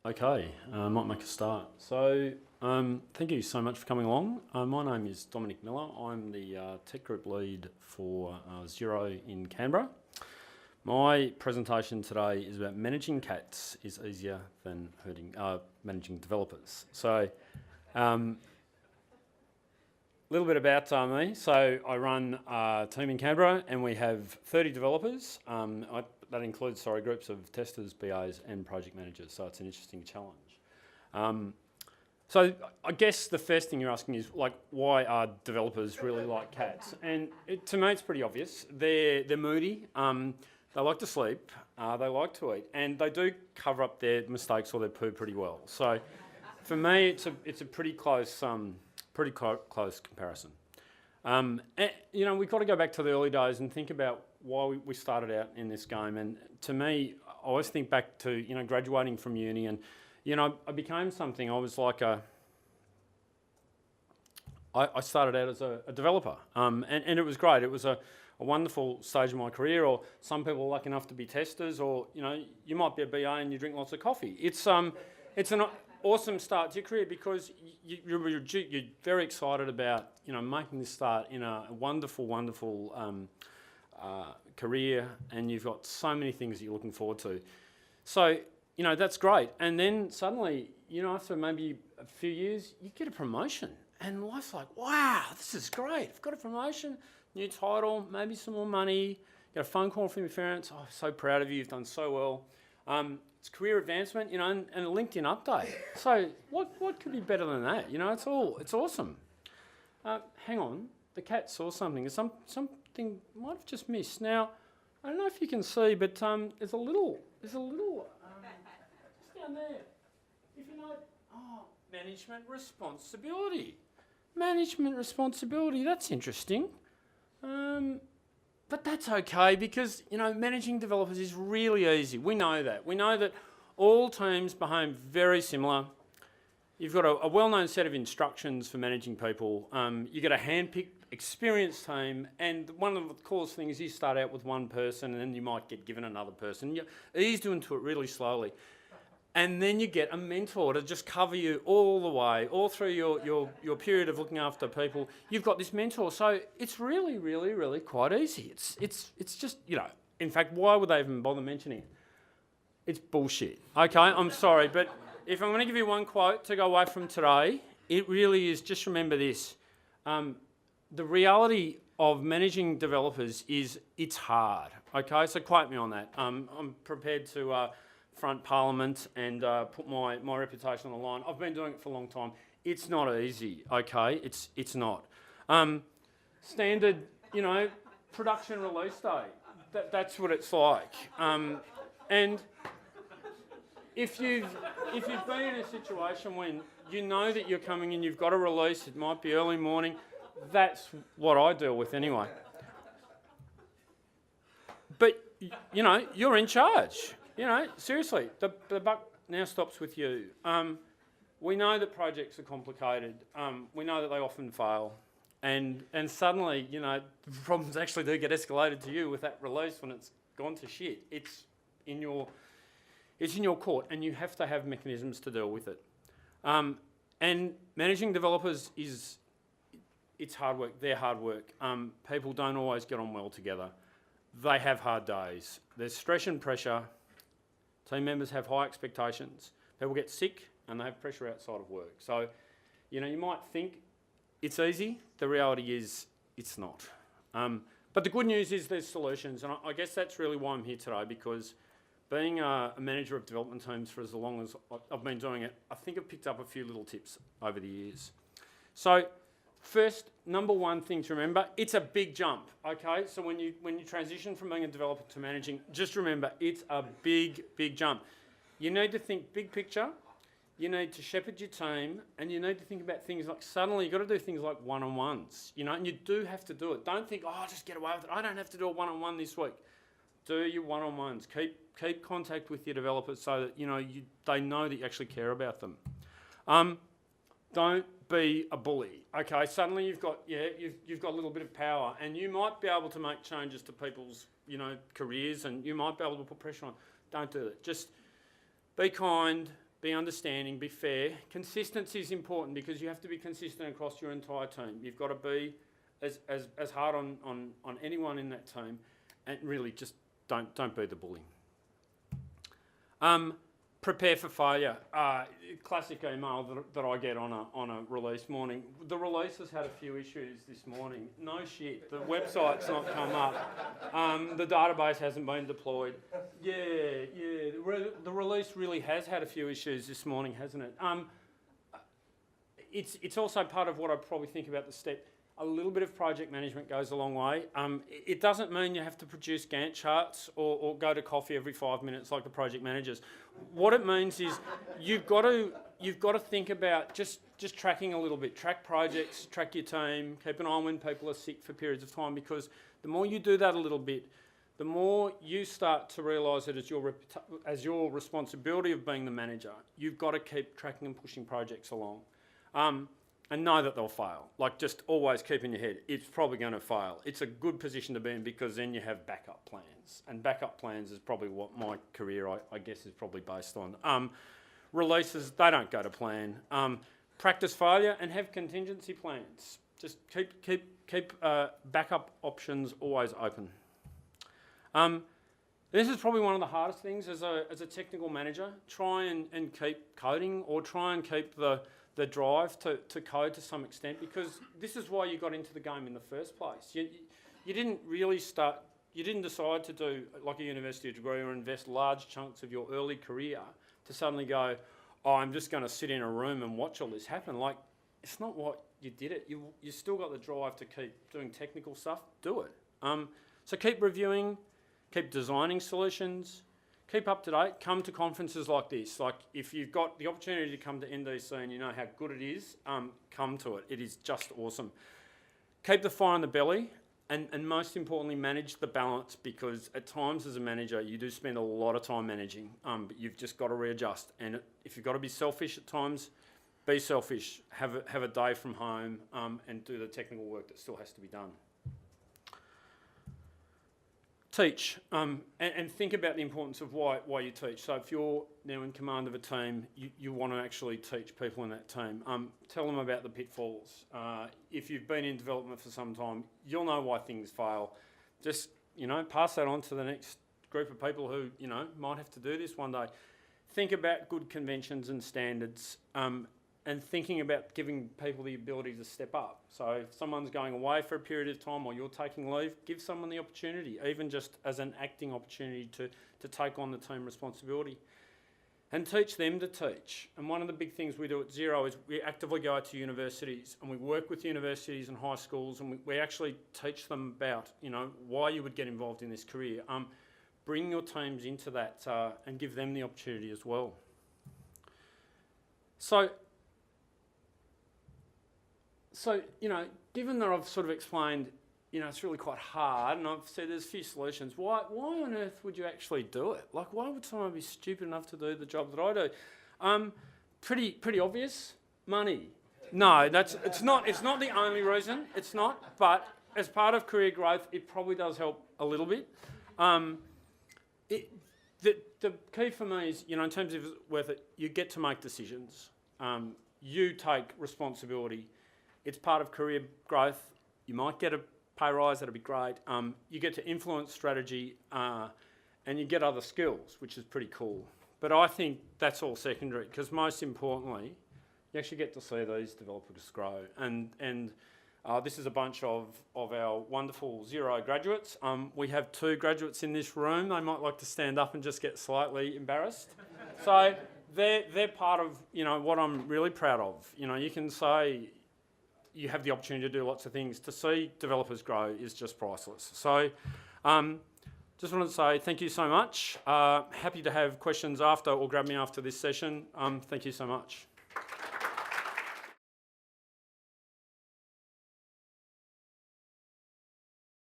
Okay, I might make a start. So, thank you so much for coming along. My name is Millar. I'm the tech group lead for Xero in Canberra. My presentation today is about managing cats is easier than managing developers. So, a little bit about me. So, I run a team in Canberra and we have 30 developers. That includes, groups of testers, BAs and project managers, so it's an interesting challenge. So I guess the first thing you're asking is, why are developers really like cats? And to me, it's pretty obvious. They're moody, they like to sleep, they like to eat, and they do cover up their mistakes or their poo pretty well. So for me, it's a pretty close comparison. And, we've got to go back to the early days and think about why we started out in this game. And to me, I always think back to, graduating from uni and, I became something. I was like I started out as a developer and it was great. It was a wonderful stage of my career, or some people are lucky enough to be testers, or, you might be a BA and you drink lots of coffee. It's an awesome start to your career because you're very excited about, making this start in a wonderful career, and you've got so many things that you're looking forward to. So, that's great. And then suddenly, after maybe a few years, you get a promotion and life's like, wow, this is great. I've got a promotion, new title, maybe some more money, get a phone call from your parents. Oh, so proud of you, you've done so well. It's career advancement, and a LinkedIn update. So what could be better than that? It's awesome. Hang on, the cat saw something. Something might have just missed. Now, I don't know if you can see, but there's a little just down there. If you know, management responsibility. Management responsibility, that's interesting. But that's okay because, managing developers is really easy. We know that. We know that all teams behave very similar. You've got a well-known set of instructions for managing people. You get a hand-picked, experienced team, and one of the coolest things is you start out with one person and then you might get given another person. You ease into it really slowly. And then you get a mentor to just cover you all the way, all through your period of looking after people. You've got this mentor, so it's really, really, really quite easy. It's just, in fact, why would they even bother mentioning it? It's bullshit. Okay, I'm sorry, but if I'm going to give you one quote to go away from today, it really is, just remember this. The reality of managing developers is it's hard. Okay, so quote me on that. I'm prepared to front Parliament and put my reputation on the line. I've been doing it for a long time. It's not easy, okay? It's not. Standard, production release day. That's what it's like. And if you've been in a situation when you know that you're coming in, you've got a release, it might be early morning, that's what I deal with anyway. But, you're in charge. Seriously, the buck now stops with you. We know that projects are complicated. We know that they often fail. And suddenly, the problems actually do get escalated to you with that release when it's gone to shit. It's in your court, and you have to have mechanisms to deal with it. And managing developers it's hard work. They're hard work. People don't always get on well together. They have hard days. There's stress and pressure. Team members have high expectations. People get sick and they have pressure outside of work. So, you might think it's easy. The reality is it's not. But the good news is there's solutions. And I guess that's really why I'm here today, because being a manager of development teams for as long as I've been doing it, I think I've picked up a few little tips over the years. So first, number one thing to remember, it's a big jump, okay? So when you transition from being a developer to managing, just remember, it's a big jump. You need to think big picture, you need to shepherd your team, and you need to think about things like, suddenly you've got to do things like one-on-ones, and you do have to do it. Don't think, I'll just get away with it. I don't have to do a one-on-one this week. Do your one-on-ones. Keep contact with your developers so that, they know that you actually care about them. Don't be a bully. Okay, suddenly you've got a little bit of power, and you might be able to make changes to people's careers, and you might be able to put pressure on. Don't do it. Just be kind, be understanding, be fair. Consistency is important because you have to be consistent across your entire team. You've got to be as hard on anyone in that team, and really just don't be the bully. Prepare for failure. Classic email that I get on a release morning. The release has had a few issues this morning. No shit. The website's not come up. The database hasn't been deployed. Yeah. The release really has had a few issues this morning, hasn't it? It's also part of what I probably think about the step. A little bit of project management goes a long way. It doesn't mean you have to produce Gantt charts or go to coffee every 5 minutes like the project managers. What it means is you've got to think about just tracking a little bit. Track projects, track your team, keep an eye on when people are sick for periods of time, because the more you do that a little bit, the more you start to realise that as your responsibility of being the manager, you've got to keep tracking and pushing projects along. And know that they'll fail. Like, just always keep in your head, it's probably going to fail. It's a good position to be in because then you have backup plans. And backup plans is probably what my career, I guess, is probably based on. Releases, they don't go to plan. Practice failure and have contingency plans. Just keep backup options always open. This is probably one of the hardest things as a technical manager. Try and keep coding, or try and keep the drive to code to some extent, because this is why you got into the game in the first place. You didn't really start, you didn't decide to do like a university degree or invest large chunks of your early career to suddenly go, oh, I'm just going to sit in a room and watch all this happen. Like, it's not what you did it. You still got the drive to keep doing technical stuff, do it. So keep reviewing, keep designing solutions, keep up to date, come to conferences like this. Like, if you've got the opportunity to come to NDC and you know how good it is, come to it. It is just awesome. Keep the fire in the belly, and most importantly, manage the balance, because at times as a manager, you do spend a lot of time managing, but you've just got to readjust. And if you've got to be selfish at times, be selfish. Have a day from home and do the technical work that still has to be done. Teach, and think about the importance of why you teach. So if you're now in command of a team, you want to actually teach people in that team. Tell them about the pitfalls. If you've been in development for some time, you'll know why things fail. Just, pass that on to the next group of people who, might have to do this one day. Think about good conventions and standards, and thinking about giving people the ability to step up. So if someone's going away for a period of time or you're taking leave, give someone the opportunity, even just as an acting opportunity to take on the team responsibility. And teach them to teach. And one of the big things we do at Xero is we actively go out to universities and we work with universities and high schools, and we actually teach them about, why you would get involved in this career. Bring your teams into that and give them the opportunity as well. So, given that I've sort of explained, it's really quite hard, and I've said there's a few solutions, why on earth would you actually do it? Like, why would someone be stupid enough to do the job that I do? Pretty obvious. Money. No, it's not the only reason. It's not, but as part of career growth, it probably does help a little bit. The key for me is, in terms of worth it, you get to make decisions. You take responsibility. It's part of career growth. You might get a pay rise, that'll be great. You get to influence strategy and you get other skills, which is pretty cool. But I think that's all secondary, because most importantly, you actually get to see these developers grow. And this is a bunch of our wonderful Xero graduates. We have 2 graduates in this room. They might like to stand up and just get slightly embarrassed. So they're part of what I'm really proud of. You can say you have the opportunity to do lots of things. To see developers grow is just priceless. So just wanted to say thank you so much. Happy to have questions after, or grab me after this session. Thank you so much.